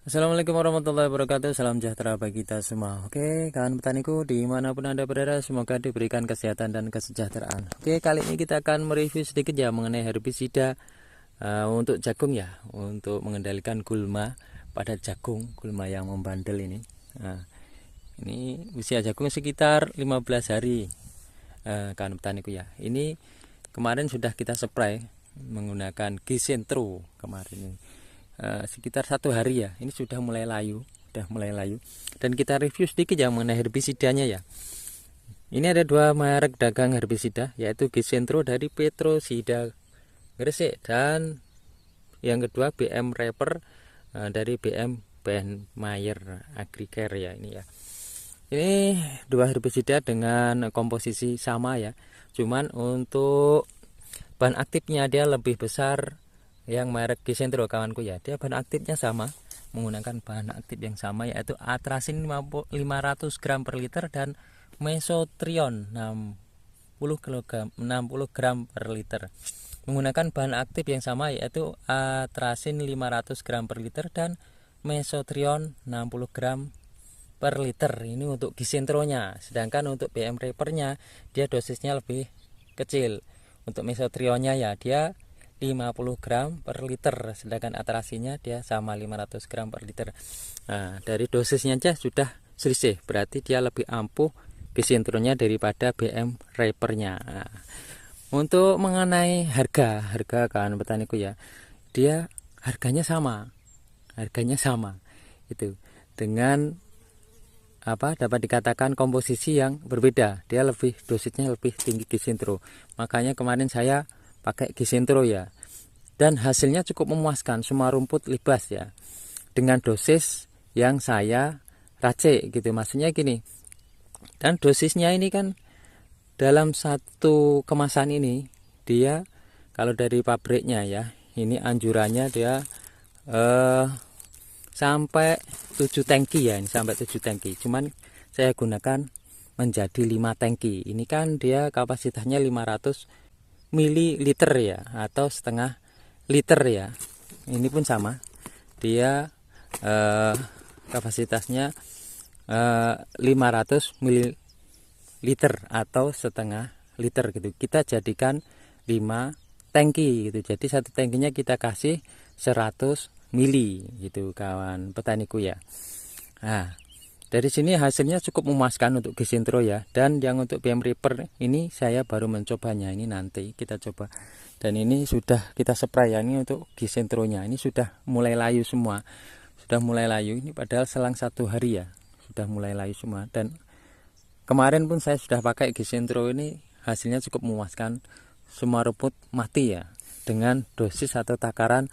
Assalamualaikum warahmatullahi wabarakatuh. Salam sejahtera bagi kita semua. Oke, kawan petaniku dimanapun Anda berada, semoga diberikan kesehatan dan kesejahteraan. Oke, kali ini kita akan mereview sedikit ya mengenai herbisida untuk jagung ya, untuk mengendalikan gulma pada jagung, gulma yang membandel ini. Nah, ini usia jagung sekitar 15 hari, kawan petaniku ya. Ini kemarin sudah kita spray menggunakan Gisentro kemarin ini. Sekitar 1 hari ya, ini sudah mulai layu, dan kita review sedikit ya mengenai herbisidanya ya. Ini ada dua merek dagang herbisida, yaitu Gisentro dari Petrosida Gresik, dan yang kedua BM Reaper dari BM Mayer Agricare ya. Ini ya, ini dua herbisida dengan komposisi sama ya, cuman untuk bahan aktifnya dia lebih besar yang merek Gisentro kawanku ya. Dia bahan aktifnya sama, menggunakan bahan aktif yang sama, yaitu atrasin 500 gram per liter dan mesotrion 60 gram per liter. Menggunakan bahan aktif yang sama, yaitu atrasin 500 gram per liter dan mesotrion 60 gram per liter. Ini untuk Gisentronya. Sedangkan untuk BM Reapernya dia dosisnya lebih kecil. Untuk mesotrionnya ya dia 50 gram per liter, sedangkan atrasinya dia sama 500 gram per liter. Nah, dari dosisnya aja sudah selisih, berarti dia lebih ampuh Gisentro-nya daripada BM Reaper-nya. Nah, untuk mengenai harga kawan petaniku ya, dia harganya sama itu, dengan dapat dikatakan komposisi yang berbeda. Dia dosisnya lebih tinggi Gisentro, makanya kemarin saya pakai Gisentro ya, dan hasilnya cukup memuaskan, semua rumput libas ya, dengan dosis yang saya racik gitu, maksudnya gini. Dan dosisnya ini kan dalam satu kemasan ini, dia kalau dari pabriknya ya, ini anjurannya dia sampai 7 tangki ya, ini sampai 7 tangki, cuman saya gunakan menjadi 5 tangki. Ini kan dia kapasitasnya 500 mililiter ya, atau setengah liter ya. Ini pun sama, dia kapasitasnya 500 mililiter atau setengah liter gitu. Kita jadikan 5 tangki gitu, jadi satu tangkinya kita kasih 100 mili gitu kawan petaniku ya. Nah, dari sini hasilnya cukup memuaskan untuk Gisentro ya. Dan yang untuk BM Reaper ini saya baru mencobanya, ini nanti kita coba. Dan ini sudah kita spray ya, ini untuk Gisentro-nya. Ini sudah mulai layu semua, sudah mulai layu. Ini padahal selang 1 hari ya, sudah mulai layu semua. Dan kemarin pun saya sudah pakai Gisentro, ini hasilnya cukup memuaskan. Semua rumput mati ya, dengan dosis atau takaran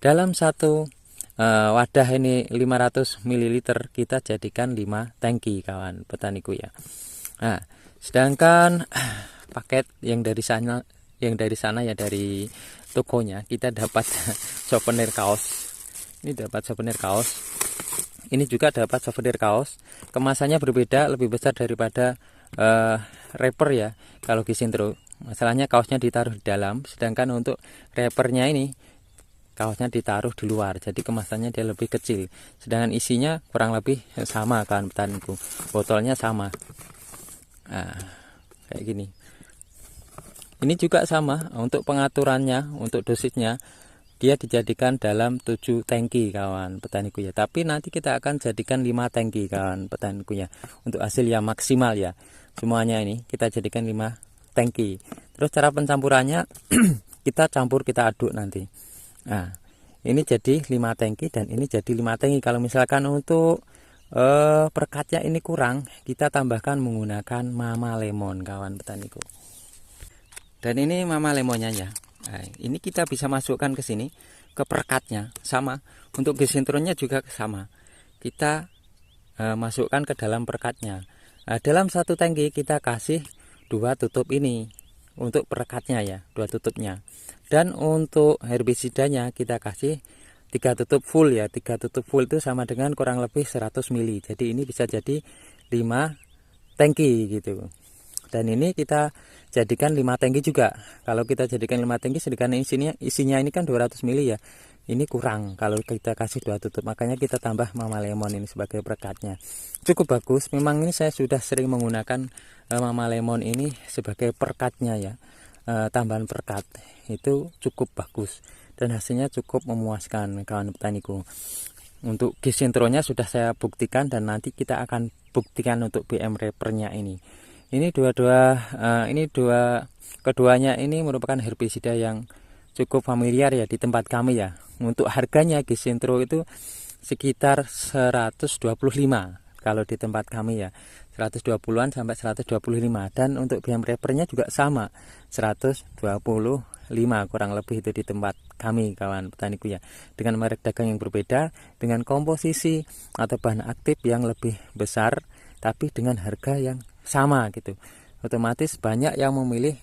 dalam satu wadah ini 500 ml, kita jadikan 5 tangki kawan petaniku ya. Nah, sedangkan paket yang dari sana ya, dari tokonya kita dapat souvenir kaos. Ini dapat souvenir kaos. Ini juga dapat souvenir kaos. Kemasannya berbeda, lebih besar daripada Reaper ya. Kalau Gisentro, masalahnya kaosnya ditaruh di dalam, sedangkan untuk Reapernya ini kaosnya ditaruh di luar, jadi kemasannya dia lebih kecil, sedangkan isinya kurang lebih sama kan petaniku, botolnya sama. Nah, kayak gini. Ini juga sama untuk pengaturannya, untuk dosisnya dia dijadikan dalam 7 tangki kawan petaniku ya, tapi nanti kita akan jadikan 5 tangki kawan petaniku ya, untuk hasil yang maksimal ya. Semuanya ini kita jadikan 5 tangki. Terus cara pencampurannya kita aduk nanti. Nah, ini jadi 5 tangki dan ini jadi 5 tangki. Kalau misalkan untuk perkatnya ini kurang, kita tambahkan menggunakan mama lemon kawan petaniku. Dan ini mama lemonnya ya. Nah, ini kita bisa masukkan ke sini, ke perkatnya sama. Untuk Gisentronya juga sama, kita masukkan ke dalam perkatnya. Nah, dalam satu tangki kita kasih 2 tutup ini untuk perekatnya ya, 2 tutupnya. Dan untuk herbisidanya kita kasih 3 tutup full ya. 3 tutup full itu sama dengan kurang lebih 100 mili. Jadi ini bisa jadi 5 tangki gitu. Dan ini kita jadikan 5 tangki juga. Kalau kita jadikan 5 tangki, sedangkan isinya ini kan 200 mili ya. Ini kurang kalau kita kasih 2 tutup. Makanya kita tambah Mama Lemon ini sebagai perekatnya. Cukup bagus. Memang ini saya sudah sering menggunakan Mama Lemon ini sebagai perekatnya ya. Tambahan perekat itu cukup bagus dan hasilnya cukup memuaskan kawan petaniku. Untuk gisentronya sudah saya buktikan dan nanti kita akan buktikan untuk BM Reaper-nya ini. Ini keduanya ini merupakan herbisida yang cukup familiar ya di tempat kami ya. Untuk harganya gisentro itu sekitar 125 kalau di tempat kami ya. 120-an sampai 125 dan untuk BM Reaper-nya juga sama 125 kurang lebih itu di tempat kami kawan petaniku ya, dengan merek dagang yang berbeda, dengan komposisi atau bahan aktif yang lebih besar tapi dengan harga yang sama gitu. Otomatis banyak yang memilih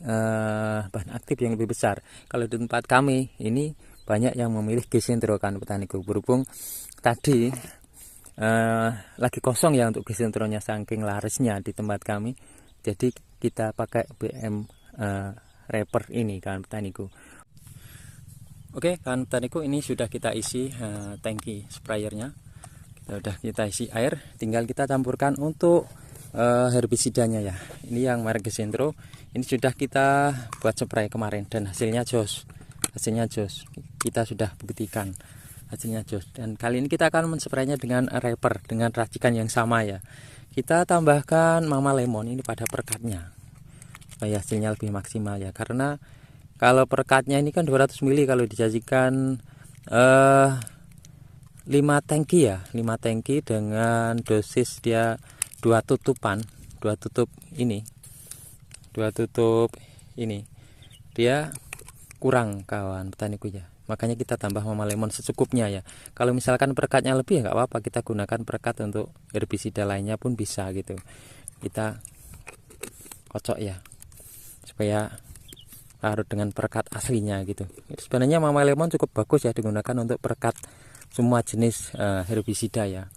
bahan aktif yang lebih besar. Kalau di tempat kami ini banyak yang memilih gisentro kan petaniku, berhubung tadi lagi kosong ya untuk gisentronya saking larisnya di tempat kami, jadi kita pakai BM Reaper ini kan petaniku. Oke kan petaniku, ini sudah kita isi tangki sprayernya, kita isi air, tinggal kita campurkan untuk herbisidanya ya. Ini yang merek gisentro, ini sudah kita buat spray kemarin dan hasilnya jos, kita sudah buktikan hasilnya jos. Dan kali ini kita akan menspraynya dengan Reaper dengan racikan yang sama ya. Kita tambahkan Mama Lemon ini pada perekatnya supaya hasilnya lebih maksimal ya, karena kalau perekatnya ini kan 200 mili, kalau dijanjikan 5 tangki ya, 5 tangki dengan dosis dia 2 tutup ini dia kurang kawan petaniku ya. Makanya kita tambah Mama Lemon secukupnya ya. Kalau misalkan perekatnya lebih ya nggak apa-apa, kita gunakan perekat untuk herbisida lainnya pun bisa gitu. Kita kocok ya supaya larut dengan perekat aslinya gitu. Sebenarnya Mama Lemon cukup bagus ya digunakan untuk perekat semua jenis herbisida ya,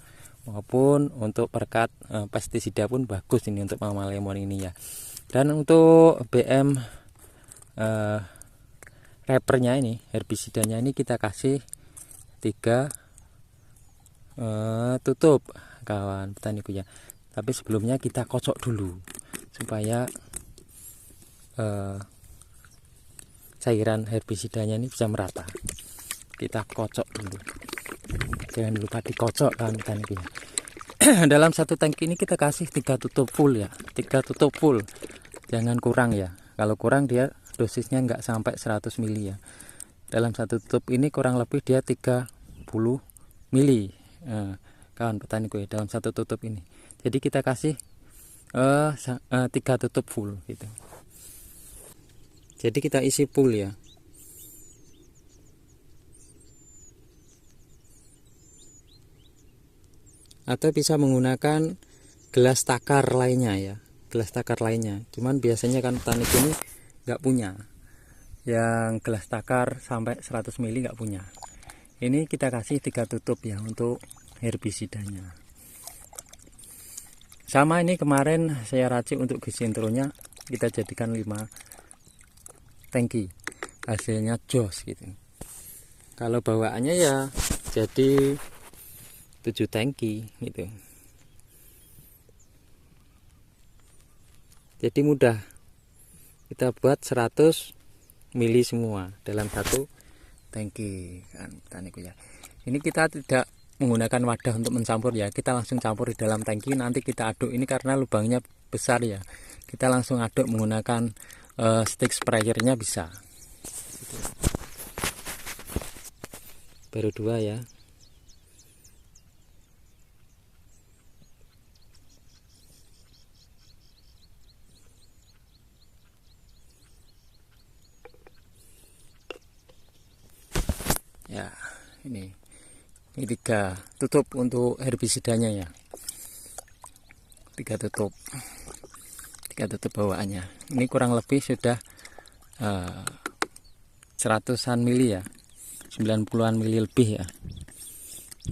maupun untuk perekat pestisida pun bagus ini untuk Mama Lemon ini ya. Dan untuk BM Reaper-nya ini, herbisidanya ini kita kasih 3 tutup kawan petaniku ya. Tapi sebelumnya kita kocok dulu supaya cairan herbisidanya ini bisa merata. Kita kocok dulu, jangan lupa dikocok kawan petaniku ya. Dalam satu tangki ini kita kasih 3 tutup full ya, 3 tutup full, jangan kurang ya. Kalau kurang dia dosisnya nggak sampai 100 mili ya. Dalam satu tutup ini kurang lebih dia 30 mili kawan petaniku ya, dalam satu tutup ini. Jadi kita kasih 3 tutup full gitu. Jadi kita isi full ya. Atau bisa menggunakan gelas takar lainnya ya, gelas takar lainnya. Cuman biasanya kan petaniku ini nggak punya yang gelas takar sampai 100 mili, nggak punya. Ini kita kasih 3 tutup ya untuk herbisidanya. Sama ini kemarin saya racik untuk gisentronya, kita jadikan 5 tangki, hasilnya jos gitu. Kalau bawaannya ya jadi 7 tangki gitu. Jadi mudah, kita buat 100 mili semua dalam satu tangki kan petaniku ya. Ini kita tidak menggunakan wadah untuk mencampur ya, kita langsung campur di dalam tangki, nanti kita aduk. Ini karena lubangnya besar ya, kita langsung aduk menggunakan stick sprayernya bisa. Baru 2 ya. Ya, ini 3 tutup untuk herbisidanya ya. 3 tutup bawaannya. Ini kurang lebih sudah 100-an mili ya, 90-an mili lebih ya.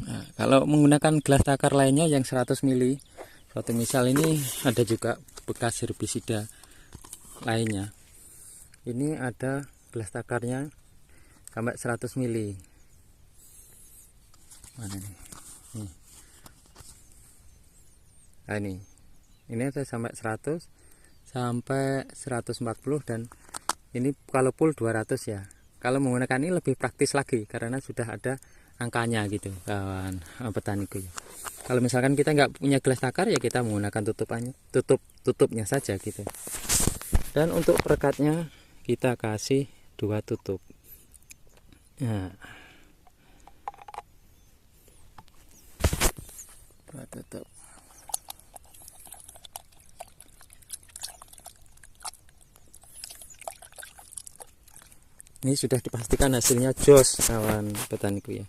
Nah, kalau menggunakan gelas takar lainnya yang 100 mili, suatu misal ini ada juga bekas herbisida lainnya. Ini ada gelas takarnya sampai 100 mili. Mana nih? Nah ini ada sampai 100 sampai 140, dan ini kalau full 200 ya. Kalau menggunakan ini lebih praktis lagi karena sudah ada angkanya gitu kawan petaniku ya. Kalau misalkan kita nggak punya gelas takar ya kita menggunakan tutupnya saja gitu. Dan untuk perekatnya kita kasih 2 tutup. Nah, 2 tutup. Ini sudah dipastikan hasilnya jos kawan petaniku ya.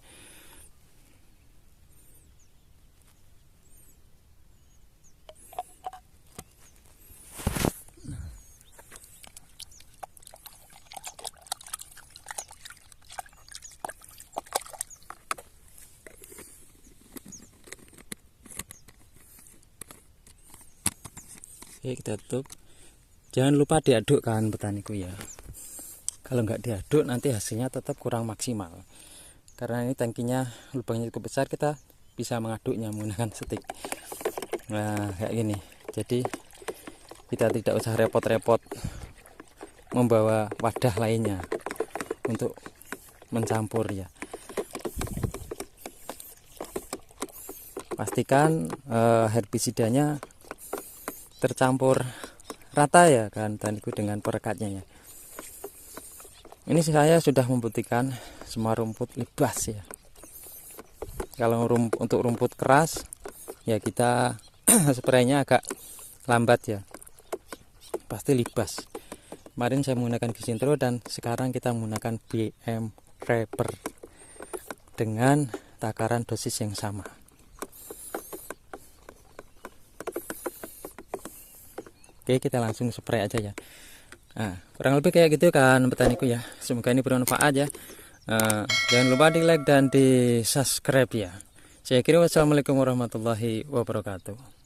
Oke, kita tutup. Jangan lupa diaduk kan petaniku ya. Kalau nggak diaduk nanti hasilnya tetap kurang maksimal. Karena ini tangkinya lubangnya cukup besar, kita bisa mengaduknya menggunakan stik. Nah kayak gini. Jadi kita tidak usah repot-repot membawa wadah lainnya untuk mencampur ya. Pastikan herbisidanya tercampur rata ya kan petaniku dengan perekatnya ya. Ini saya sudah membuktikan semua rumput libas ya. Kalau untuk rumput keras ya kita spraynya agak lambat ya, pasti libas. Kemarin saya menggunakan Gisintro dan sekarang kita menggunakan BM Reaper dengan takaran dosis yang sama. Oke, kita langsung spray aja ya. Nah, kurang lebih kayak gitu kan petaniku ya. Semoga ini bermanfaat ya. Jangan lupa di like dan di subscribe ya. Saya kira wassalamualaikum warahmatullahi wabarakatuh.